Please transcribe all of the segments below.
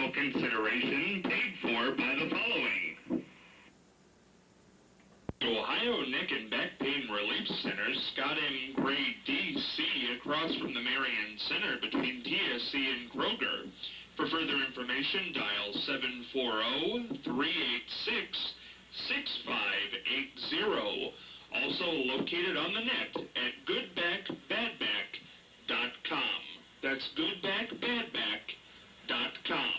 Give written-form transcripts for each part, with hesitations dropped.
Additional consideration paid for by the following. Ohio Neck and Back Pain Relief Center, Scott M. Gray, D.C., across from the Marion Center between TSC and Kroger. For further information, dial 740-386-6580. Also located on the net at goodbackbadback.com. That's goodbackbadback.com.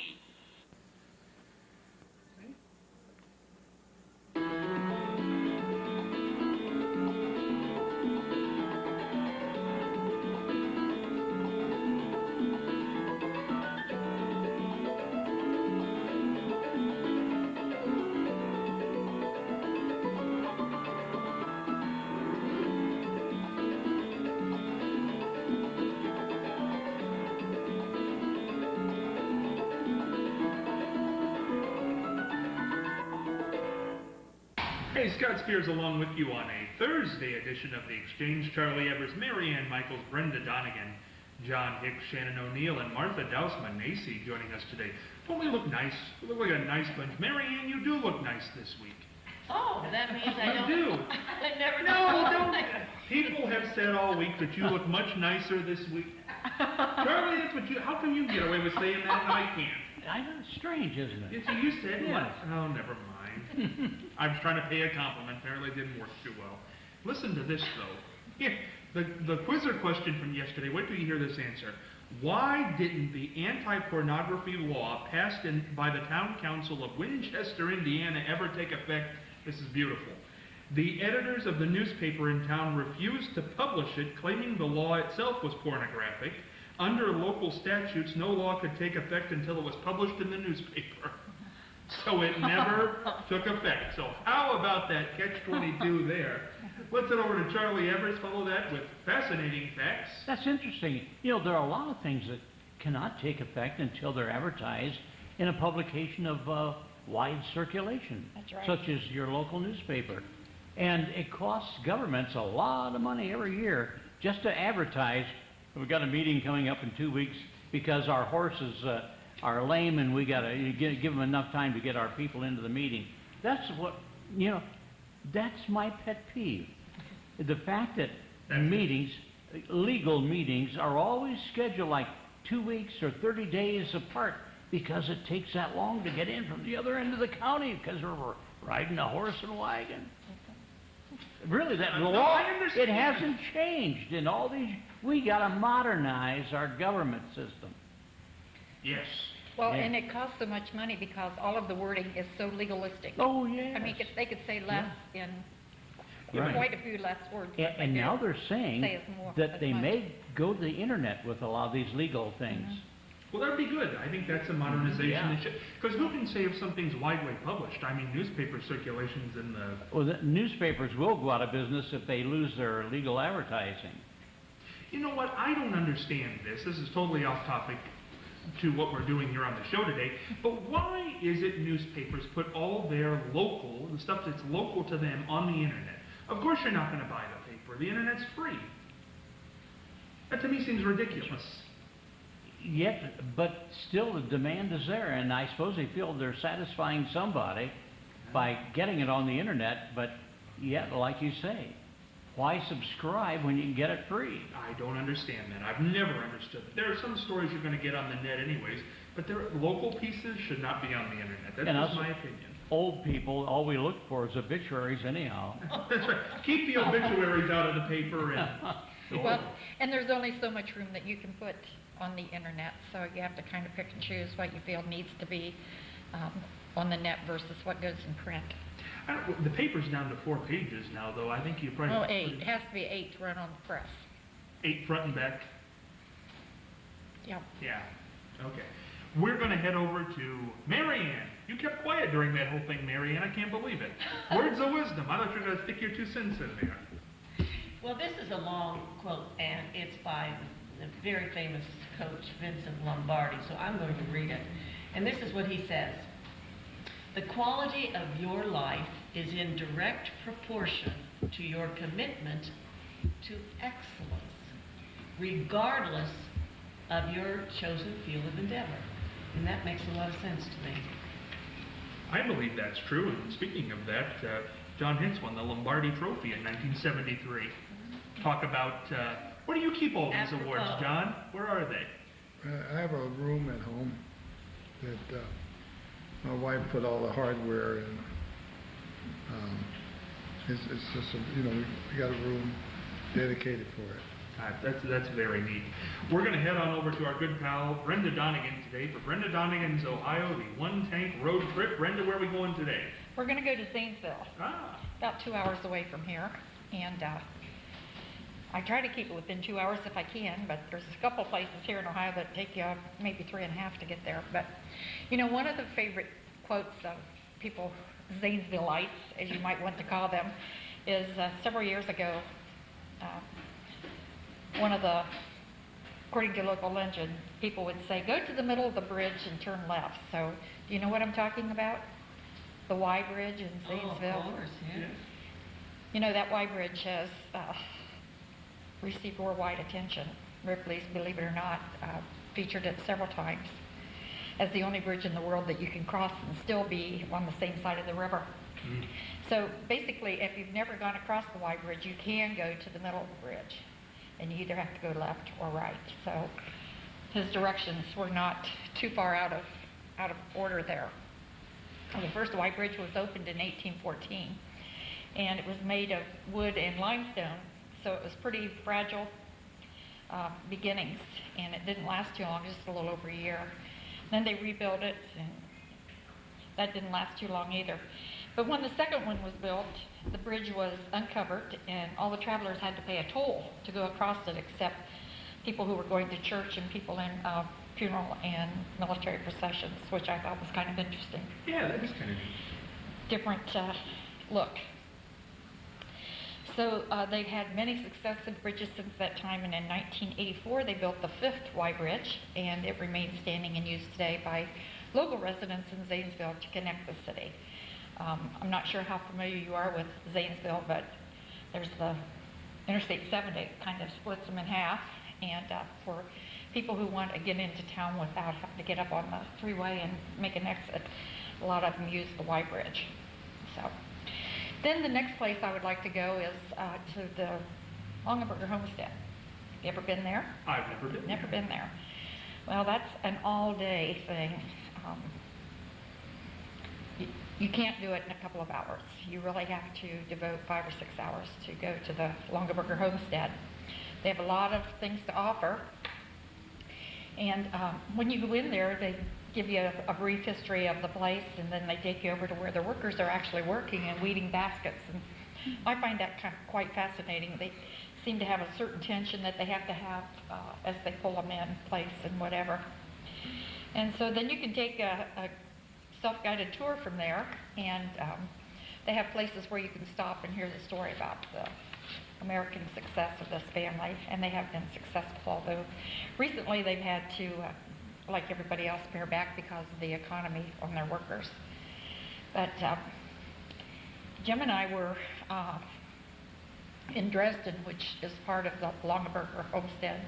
Hey, Scott Spears along with you on a Thursday edition of The Exchange. Charlie Evers, Marianne Michaels, Brenda Donegan, John Hicks, Shannon O'Neill, and Martha Dousman-Macy joining us today. Don't we look nice? We look like a nice bunch. Marianne, you do look nice this week. Oh, that means I don't. You do. I never No, know. don't. People have said all week that you look much nicer this week. Charlie, that's what you, how come you get away with saying that and I can't? I know, it's strange, isn't it? So you said Yeah. what? Oh, never mind. I was trying to pay a compliment. Apparently it didn't work too well. Listen to this, though. Here, the quizzer question from yesterday. Wait till you hear this answer. Why didn't the anti-pornography law passed by the town council of Winchester, Indiana, ever take effect? This is beautiful. The editors of the newspaper in town refused to publish it, claiming the law itself was pornographic. Under local statutes, no law could take effect until it was published in the newspaper. So it never took effect. So how about that catch-22 there? Let's head over to Charlie Evers, follow that with fascinating facts. That's interesting. You know, there are a lot of things that cannot take effect until they're advertised in a publication of wide circulation. That's right. Such as your local newspaper. And it costs governments a lot of money every year just to advertise. We've got a meeting coming up in 2 weeks because our horses are lame and we got to give them enough time to get our people into the meeting. That's what, you know, that's my pet peeve. The fact that meetings, legal meetings, are always scheduled like 2 weeks or 30 days apart because it takes that long to get in from the other end of the county because we're riding a horse and wagon. Really, that law, it hasn't changed in all these. We got to modernize our government system. Yes. Well, and it costs so much money because all of the wording is so legalistic. Oh, yeah. I mean, they could say less in Right. quite a few less words. And now they're saying that they much. may go to the internet with a lot of these legal things. Well, that'd be good. I think that's a modernization. Because who can say if something's widely published? I mean, newspaper circulations in the... Well, the newspapers will go out of business if they lose their legal advertising. You know what? I don't understand this. This is totally off topic to what we're doing here on the show today. But why is it newspapers put all their local, the stuff that's local to them, on the internet? Of course you're not going to buy the paper. The internet's free. That to me seems ridiculous. Yet, but still the demand is there, and I suppose they feel they're satisfying somebody by getting it on the internet, but yet, like you say, why subscribe when you can get it free? I don't understand that. I've never understood that. There are some stories you're going to get on the net anyways, but their local pieces should not be on the internet. That's just my opinion. Old people, all we look for is obituaries anyhow. That's right. Keep the obituaries out of the paper. And well, and there's only so much room that you can put on the internet, so you have to kind of pick and choose what you feel needs to be on the net versus what goes in print. The paper's down to 4 pages now, though. I think you probably... Oh, 8. It has to be 8 to run on the press. 8 front and back? Yep. Yeah. Okay. We're going to head over to Marianne. You kept quiet during that whole thing, Marianne. I can't believe it. Words of wisdom. I thought you were going to stick your 2 cents in there. Well, this is a long quote, and it's by the very famous coach Vincent Lombardi, so I'm going to read it. And this is what he says. The quality of your life is in direct proportion to your commitment to excellence, regardless of your chosen field of endeavor. And that makes a lot of sense to me. I believe that's true, and speaking of that, John Hintz won the Lombardi Trophy in 1973. Talk about, where do you keep all these awards, John? Where are they? I have a room at home that my wife put all the hardware in. It's just, we got a room dedicated for it. That's very neat. We're going to head on over to our good pal Brenda Donegan today for Brenda Donegan's Ohio, the one-tank road trip. Brenda, where are we going today? We're going to go to Zanesville, Ah. about 2 hours away from here, and I try to keep it within 2 hours if I can, but there's a couple places here in Ohio that take you maybe 3.5 to get there. But, one of the favorite quotes of people, Zanesvilleites, as you might want to call them, is several years ago, according to local legend, people would say, go to the middle of the bridge and turn left. So, do you know what I'm talking about? The Y Bridge in Zanesville. Oh, of course, yes. That Y Bridge has received worldwide attention. Ripley's, believe it or not, featured it several times as the only bridge in the world that you can cross and still be on the same side of the river. Mm. So basically, if you've never gone across the Y Bridge, you can go to the middle of the bridge, and you either have to go left or right. So his directions were not too far out of order there. The first Y Bridge was opened in 1814, and it was made of wood and limestone, so it was pretty fragile beginnings, and it didn't last too long, just a little over a year. Then they rebuilt it, and that didn't last too long either. But when the second one was built, the bridge was uncovered, and all the travelers had to pay a toll to go across it, except people who were going to church and people in funeral and military processions, which I thought was kind of interesting. Yeah, that is kind of neat. Different look. So they've had many successive bridges since that time, and in 1984 they built the fifth Y Bridge, and it remains standing in use today by local residents in Zanesville to connect the city. I'm not sure how familiar you are with Zanesville, but there's the Interstate 70 kind of splits them in half, and for people who want to get into town without having to get up on the freeway and make an exit, a lot of them use the Y Bridge. So. Then the next place I would like to go is to the Longaberger Homestead. You ever been there? I've never been. Never been there. Well, that's an all-day thing. You can't do it in a couple of hours. You really have to devote 5 or 6 hours to go to the Longaberger Homestead. They have a lot of things to offer. And when you go in there, they give you a brief history of the place, and then they take you over to where the workers are actually working and weeding baskets. And I find that quite fascinating. They seem to have a certain tension that they have to have as they pull them in place and whatever. And so then you can take a self-guided tour from there, and they have places where you can stop and hear the story about the American success of this family, and they have been successful, although recently they've had to like everybody else, bear back because of the economy on their workers. But Jim and I were in Dresden, which is part of the Longaberger Homestead.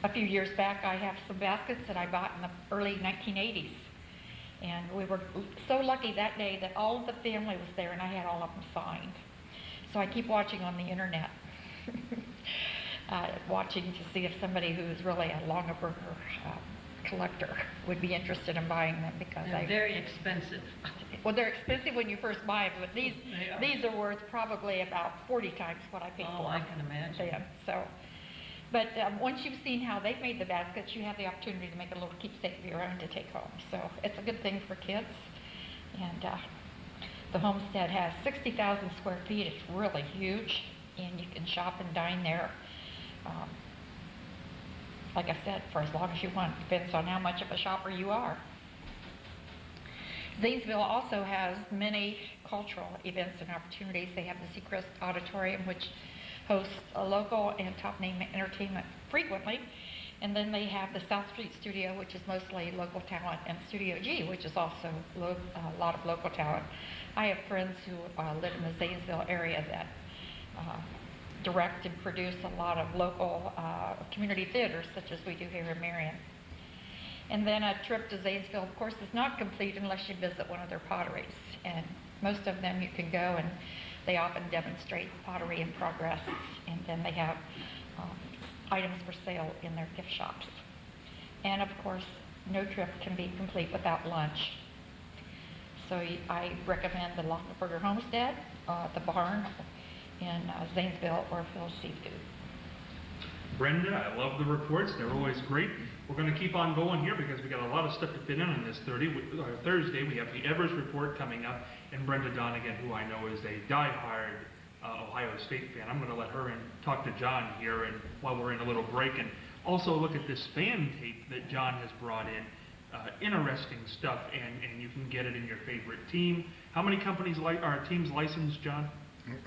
A few years back, I have some baskets that I bought in the early 1980s. And we were so lucky that day that all of the family was there, and I had all of them signed. So I keep watching on the internet, watching to see if somebody who is really a Longaberger collector would be interested in buying them, because they're very expensive. Well, they're expensive when you first buy them, but these are worth probably about 40 times what I paid for them. Oh, I can imagine. Yeah, so, but once you've seen how they've made the baskets, you have the opportunity to make a little keepsake of your own to take home. So it's a good thing for kids. And the homestead has 60,000 square feet. It's really huge, and you can shop and dine there. Like I said, for as long as you want. Depends on how much of a shopper you are. Zanesville also has many cultural events and opportunities. They have the Seacrest Auditorium, which hosts a local and top-name entertainment frequently. And then they have the South Street Studio, which is mostly local talent, and Studio G, which is also a lot of local talent. I have friends who live in the Zanesville area that direct and produce a lot of local community theaters, such as we do here in Marion. And then a trip to Zanesville, of course, is not complete unless you visit one of their potteries. And most of them you can go and they often demonstrate pottery in progress. And then they have items for sale in their gift shops. And of course, no trip can be complete without lunch. So I recommend the Longaberger Homestead, the barn in Zanesville, or Phil's Seafood. Brenda, I love the reports. They're always great. We're going to keep on going here because we got a lot of stuff to fit in on this Thursday. We have the Evers report coming up, and Brenda Donegan, who I know is a die-hard Ohio State fan. I'm going to let her in, talk to John here, and while we're in a little break, and also look at this fan tape that John has brought in. Interesting stuff, and you can get it in your favorite team. How many teams licensed, John?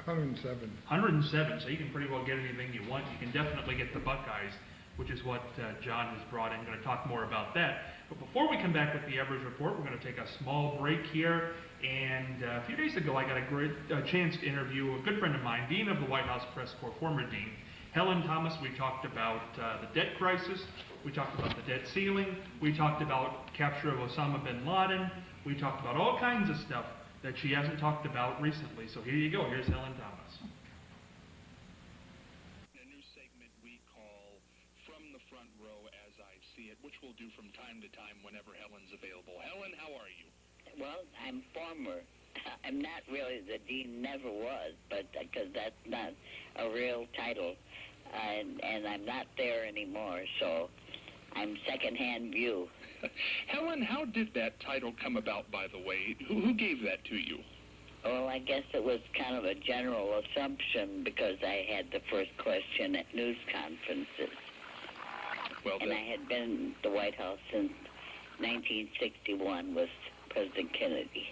107. 107, so you can pretty well get anything you want. You can definitely get the Buckeyes, which is what John has brought in. We're going to talk more about that. But before we come back with the Evers report, we're going to take a small break here. And a few days ago, I got a great chance to interview a good friend of mine, Dean of the White House Press Corps, former Dean, Helen Thomas. We talked about the debt crisis. We talked about the debt ceiling. We talked about capture of Osama bin Laden. We talked about all kinds of stuff that she hasn't talked about recently. So here you go. Here's Helen Thomas. A new segment we call From the Front Row As I See It, which we'll do from time to time whenever Helen's available. Helen, how are you? Well, I'm former. I'm not really the dean, never was, but because that's not a real title, and I'm not there anymore, so I'm secondhand view. Helen, how did that title come about, by the way? Who gave that to you? Well, I guess it was kind of a general assumption because I had the first question at news conferences. Well, and I had been at the White House since 1961 with President Kennedy.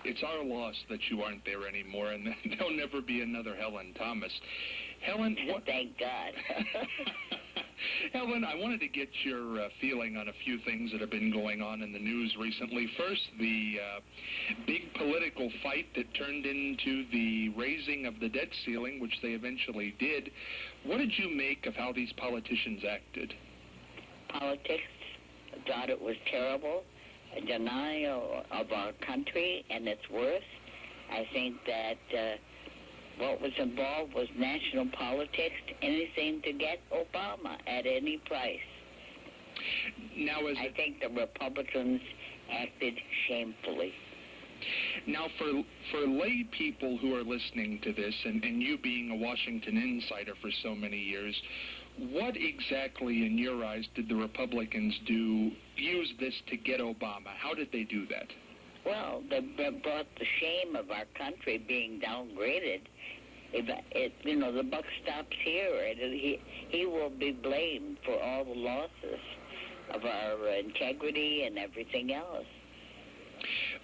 It's our loss that you aren't there anymore, and there'll never be another Helen Thomas. Helen, Thank God. Helen, I wanted to get your feeling on a few things that have been going on in the news recently. First, the big political fight that turned into the raising of the debt ceiling, which they eventually did. What did you make of how these politicians acted? Politics thought it was terrible, a denial of our country and its worth. I think that what was involved was national politics, anything to get Obama at any price. Now, I think the Republicans acted shamefully. Now, for lay people who are listening to this, and you being a Washington insider for so many years, what exactly, in your eyes, did the Republicans use this to get Obama? How did they do that? Well, they brought the shame of our country being downgraded. The buck stops here, and he will be blamed for all the losses of our integrity and everything else.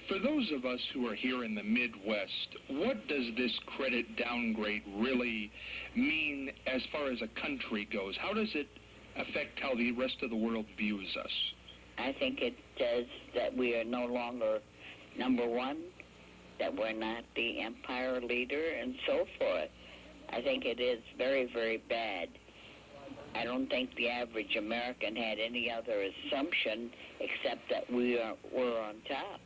For those of us who are here in the Midwest, what does this credit downgrade really mean as far as a country goes? How does it affect how the rest of the world views us? I think it says that we are no longer number one, that we're not the empire leader, and so forth. I think it is very, very bad. I don't think the average American had any other assumption except that we're on top.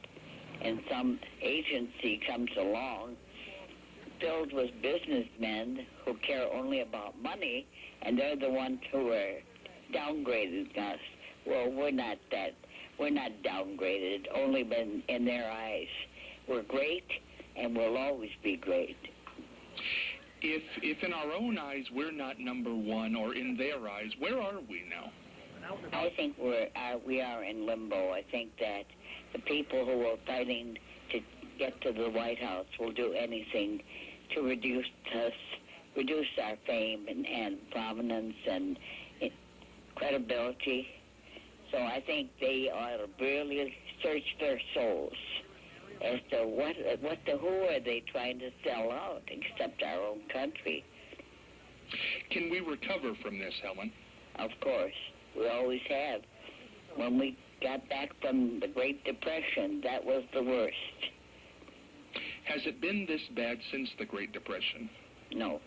And some agency comes along filled with businessmen who care only about money, and they're the ones who are downgrading us. Well, we're not downgraded, only in their eyes. We're great, and we'll always be great. If in our own eyes we're not number one, or in their eyes, where are we now? I think we are in limbo. I think that the people who are fighting to get to the White House will do anything to reduce our fame and prominence and credibility. So I think they ought to really search their souls as to who are they trying to sell out except our own country. Can we recover from this, Helen? Of course. We always have. When we got back from the Great Depression, that was the worst. Has it been this bad since the Great Depression? No.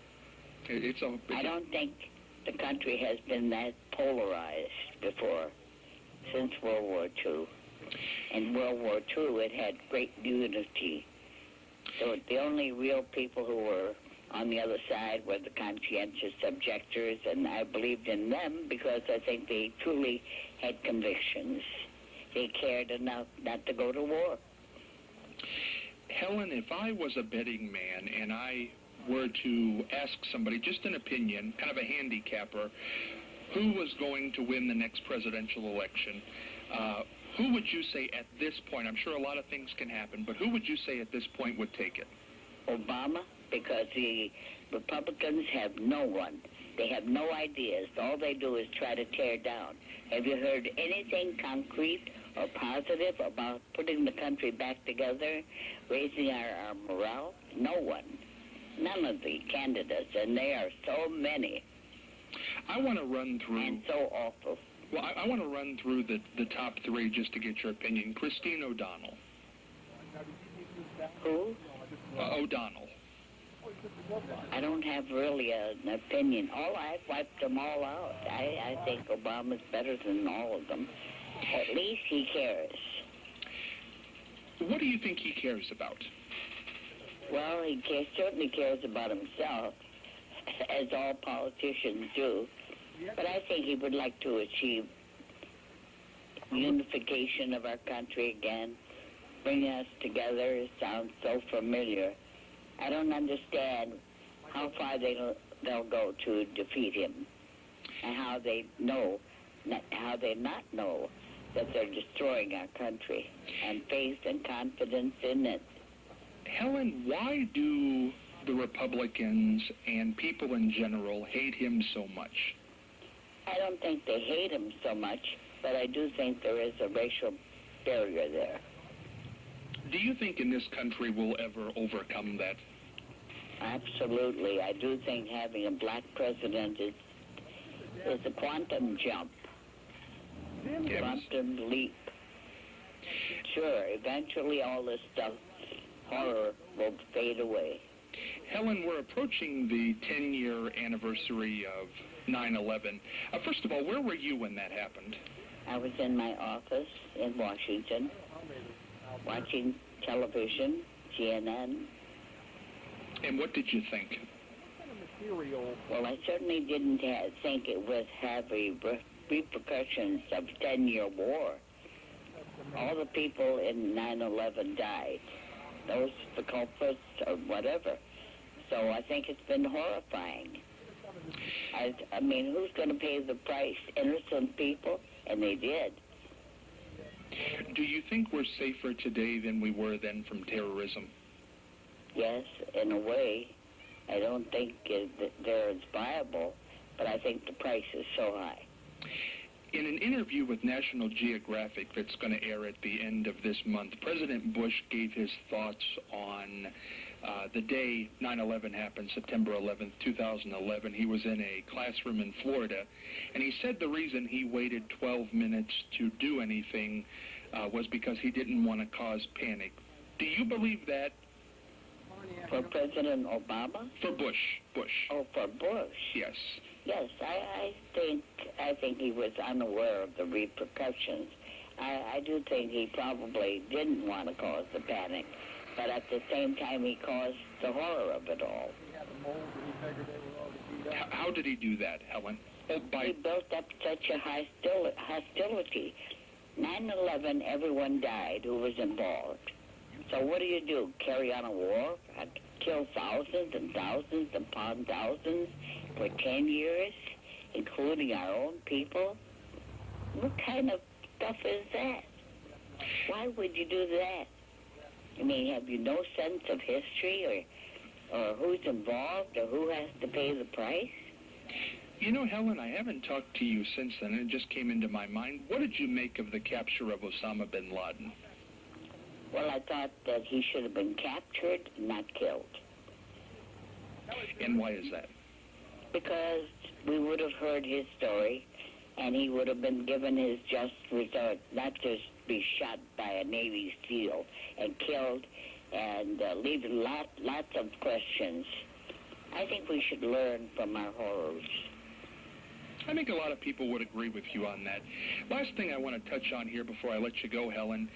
I don't think the country has been that polarized before. since World War II. In World War II, it had great unity. So the only real people who were on the other side were the conscientious objectors, and I believed in them because I think they truly had convictions. They cared enough not to go to war. Helen, if I was a betting man and I were to ask somebody, just an opinion, kind of a handicapper, who was going to win the next presidential election, who would you say at this point, I'm sure a lot of things can happen, but who would you say at this point would take it? Obama, because the Republicans have no one. They have no ideas. All they do is try to tear down. Have you heard anything concrete or positive about putting the country back together, raising our morale? No one. None of the candidates, and there are so many. I want to run through... And so awful. Well, I want to run through the top three just to get your opinion. Christine O'Donnell. Who? O'Donnell. I don't have really an opinion. I've wiped them all out. I think Obama's better than all of them. At least he cares. What do you think he cares about? Well, he certainly cares about himself, as all politicians do. But I think he would like to achieve unification of our country again, bringing us together. It sounds so familiar. I don't understand how far they'll go to defeat him, and how they not know that they're destroying our country, and faith and confidence in it. Helen, why do the Republicans and people in general hate him so much? I don't think they hate him so much, but I do think there is a racial barrier there. Do you think in this country we'll ever overcome that? Absolutely. I do think having a black president is a quantum jump, Yes. quantum leap. Sure, eventually all this stuff, horror, will fade away. Helen, we're approaching the 10-year anniversary of 9/11. First of all, where were you when that happened? I was in my office in Washington, watching television, CNN. And what did you think? Well, I certainly didn't think it would have repercussions of 10-year war. All the people in 9/11 died. Those the culprits or whatever. So I think it's been horrifying. I mean, who's going to pay the price? Innocent people, and they did. Do you think we're safer today than we were then from terrorism? Yes, in a way. I don't think they're as viable, but I think the price is so high. In an interview with National Geographic that's going to air at the end of this month, President Bush gave his thoughts on the day 9/11 happened, September 11th, 2011. He was in a classroom in Florida, and he said the reason he waited 12 minutes to do anything was because he didn't want to cause panic. Do you believe that? For President Obama? For Bush. Oh, for Bush? Yes. Yes, I think he was unaware of the repercussions. I do think he probably didn't want to cause the panic, but at the same time he caused the horror of it all. How did he do that, Helen? He built up such a hostility. 9/11, everyone died who was involved. So what do? Carry on a war? Kill thousands and thousands upon thousands for 10 years, including our own people? What kind of stuff is that? Why would you do that? I mean, have you no sense of history or who's involved or who has to pay the price? You know, Helen, I haven't talked to you since then, and it just came into my mind. What did you make of the capture of Osama bin Laden? Well, I thought that he should have been captured, not killed. And why is that? Because we would have heard his story, and he would have been given his just resort, not just be shot by a Navy SEAL and killed and leaving lots of questions. I think we should learn from our horrors. I think a lot of people would agree with you on that. Last thing I want to touch on here before I let you go, Helen,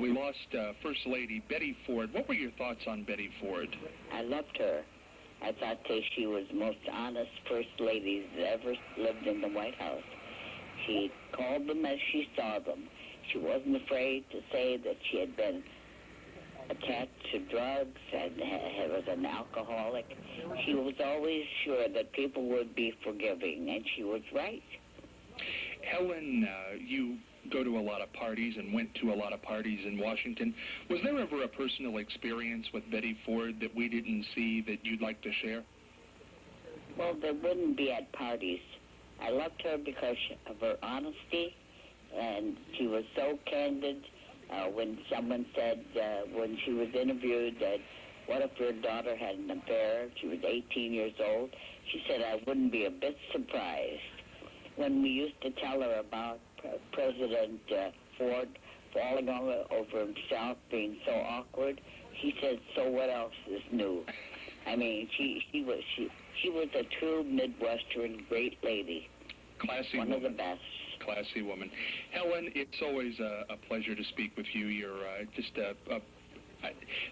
we lost First Lady Betty Ford. What were your thoughts on Betty Ford? I loved her. I thought that she was the most honest first lady that ever lived in the White House. She called them as she saw them. She wasn't afraid to say that she had been attached to drugs and was an alcoholic. She was always sure that people would be forgiving, and she was right. Helen, you go to a lot of parties and went to a lot of parties in Washington. Was there ever a personal experience with Betty Ford that we didn't see that you'd like to share? Well, there wouldn't be at parties. I loved her because of her honesty, and she was so candid. When someone said, when she was interviewed, that what if your daughter had an affair? She was 18 years old. She said, I wouldn't be a bit surprised. When we used to tell her about President Ford falling over himself, being so awkward, she said, so what else is new? I mean, she was a true Midwestern great lady. Classy One woman. of the best. Classy woman. Helen, it's always a pleasure to speak with you. You're just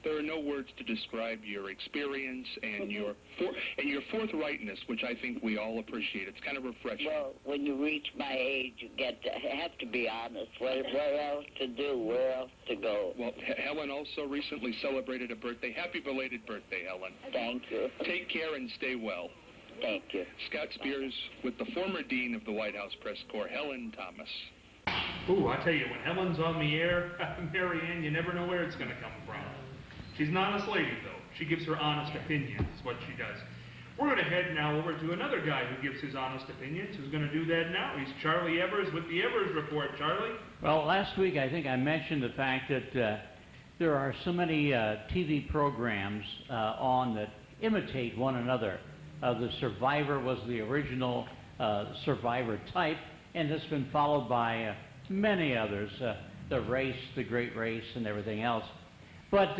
there are no words to describe your experience and your forthrightness, which I think we all appreciate. It's kind of refreshing. Well, when you reach my age, you have to be honest. What else to do? Where else to go? Well, Helen also recently celebrated a birthday. Happy belated birthday, Helen. Thank you. Take care and stay well. Thank you. Scott Spears with the former Dean of the White House Press Corps, Helen Thomas. Ooh, I tell you, when Helen's on the air, Mary Ann, you never know where it's going to come from. She's an honest lady, though. She gives her honest opinion, is what she does. We're going to head now over to another guy who gives his honest opinions, who's going to do that now. He's Charlie Evers with the Evers Report. Charlie? Well, last week I think I mentioned the fact that there are so many TV programs on that imitate one another. The Survivor was the original Survivor type, and it's been followed by many others, The Race, The Great Race, and everything else. But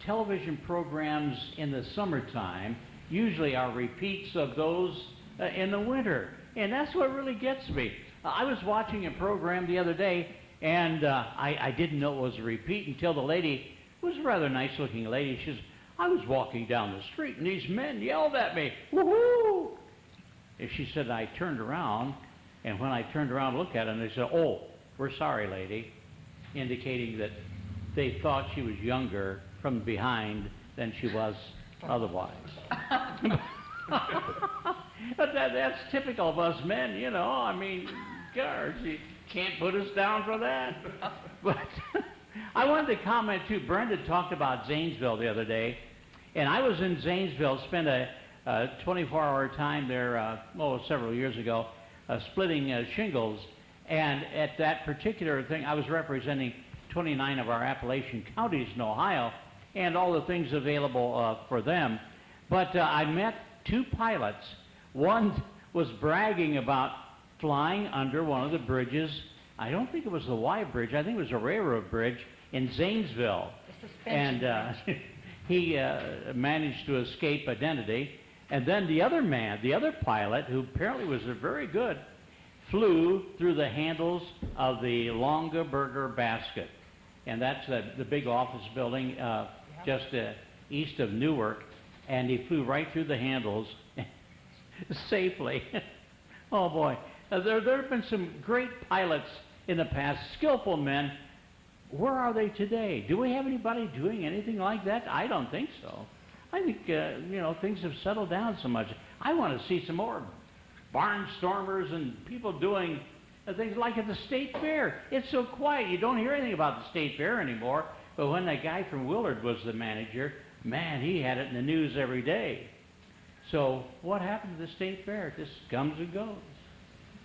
television programs in the summertime usually are repeats of those in the winter, and that's what really gets me. I was watching a program the other day, and I didn't know it was a repeat until the lady, it was a rather nice-looking lady, she says, I was walking down the street, and these men yelled at me, woohoo! And she said, I turned around, and when I turned around to look at them, they said, oh, we're sorry, lady, indicating that they thought she was younger from behind than she was otherwise. But that's typical of us men, you know. I mean, gosh, you can't put us down for that. But I wanted to comment, too. Brenda talked about Zanesville the other day, and I was in Zanesville, spent a 24-hour time there, several years ago, splitting shingles. And at that particular thing, I was representing 29 of our Appalachian counties in Ohio and all the things available for them. But I met two pilots. One was bragging about flying under one of the bridges. I don't think it was the Y Bridge. I think it was a railroad bridge in Zanesville. And he managed to escape identity. And then the other man, the other pilot, who apparently was very good, flew through the handles of the Longaberger Basket. And that's the big office building just east of Newark. And he flew right through the handles safely. Oh, boy. There have been some great pilots in the past, skillful men. Where are they today? Do we have anybody doing anything like that? I don't think so. I think, things have settled down so much. I want to see some more barnstormers and people doing things like at the State Fair. It's so quiet. You don't hear anything about the State Fair anymore. But when that guy from Willard was the manager, man, he had it in the news every day. So what happened to the State Fair? It just comes and goes.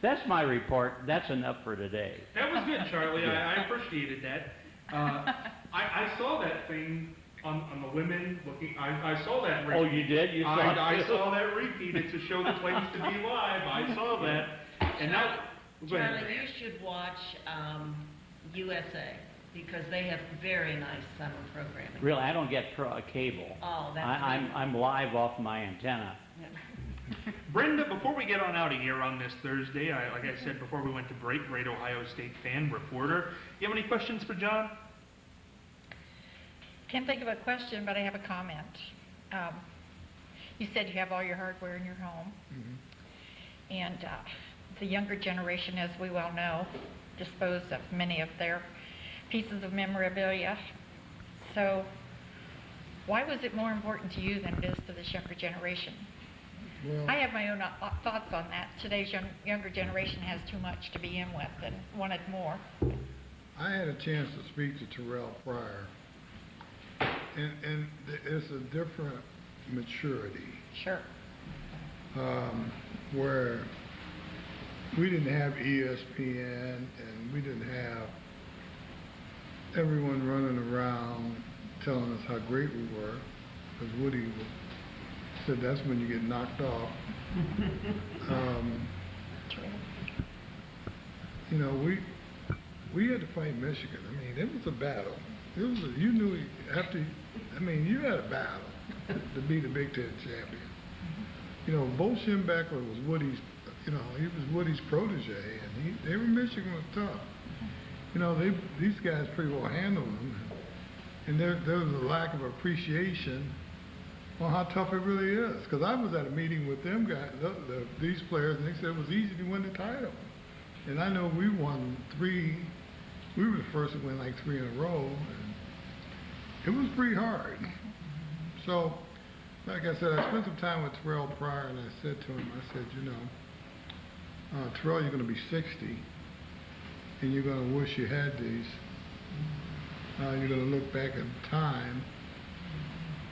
That's my report. That's enough for today. That was good, Charlie. I appreciated that. I saw that thing on the women looking. I saw that repeat. Oh, you did? You saw it? I saw that repeat. It's a show that claims to be live. I saw that. And now, Charlie, you should watch USA, because they have very nice summer programming. Really, I don't get cable. Oh, that's I'm live off my antenna. Brenda, before we get on out of here on this Thursday, like I said before we went to break, great Ohio State fan, reporter. You have any questions for John? Can't think of a question, but I have a comment. You said you have all your hardware in your home. Mm-hmm. And the younger generation, as we well know, dispose of many of their pieces of memorabilia. So why was it more important to you than it is to this younger generation? Well, I have my own thoughts on that. Today's younger generation has too much to begin with and wanted more. I had a chance to speak to Terrell Pryor, and it's a different maturity. Sure. Where we didn't have ESPN and we didn't have everyone running around telling us how great we were, because Woody said that's when you get knocked off. You know, we had to fight Michigan. I mean, it was a battle. You knew after, I mean, you had a battle to be the Big Ten champion. You know, Bo Schembechler was Woody's, you know, he was Woody's protege, and Michigan was tough. You know, these guys pretty well handled them, and there was a lack of appreciation on how tough it really is. Because I was at a meeting with them guys, these players, and they said it was easy to win the title. And I know we won 3. We were the first to win like 3 in a row, and it was pretty hard. So, like I said, I spent some time with Terrell Pryor, and I said to him, I said, you know, Terrell, you're going to be 60, and you're going to wish you had these. You're going to look back at time,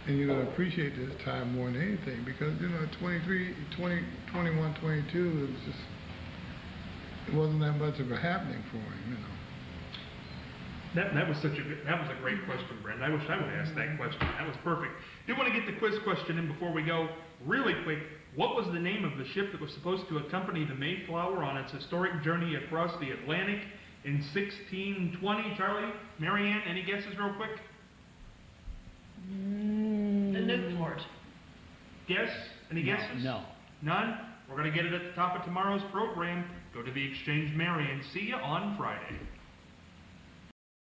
and you're going to appreciate this time more than anything, because, you know, 21, 22, it wasn't that much of a happening for him, you know. That was a great question, Brent. I wish I would have asked that question. That was perfect. Do want to get the quiz question in before we go. Really quick, what was the name of the ship that was supposed to accompany the Mayflower on its historic journey across the Atlantic in 1620? Charlie, Marianne, any guesses real quick? The Newport. Guess? Any guesses? No. None? We're going to get it at the top of tomorrow's program. Go to the Exchange, Marianne. See you on Friday.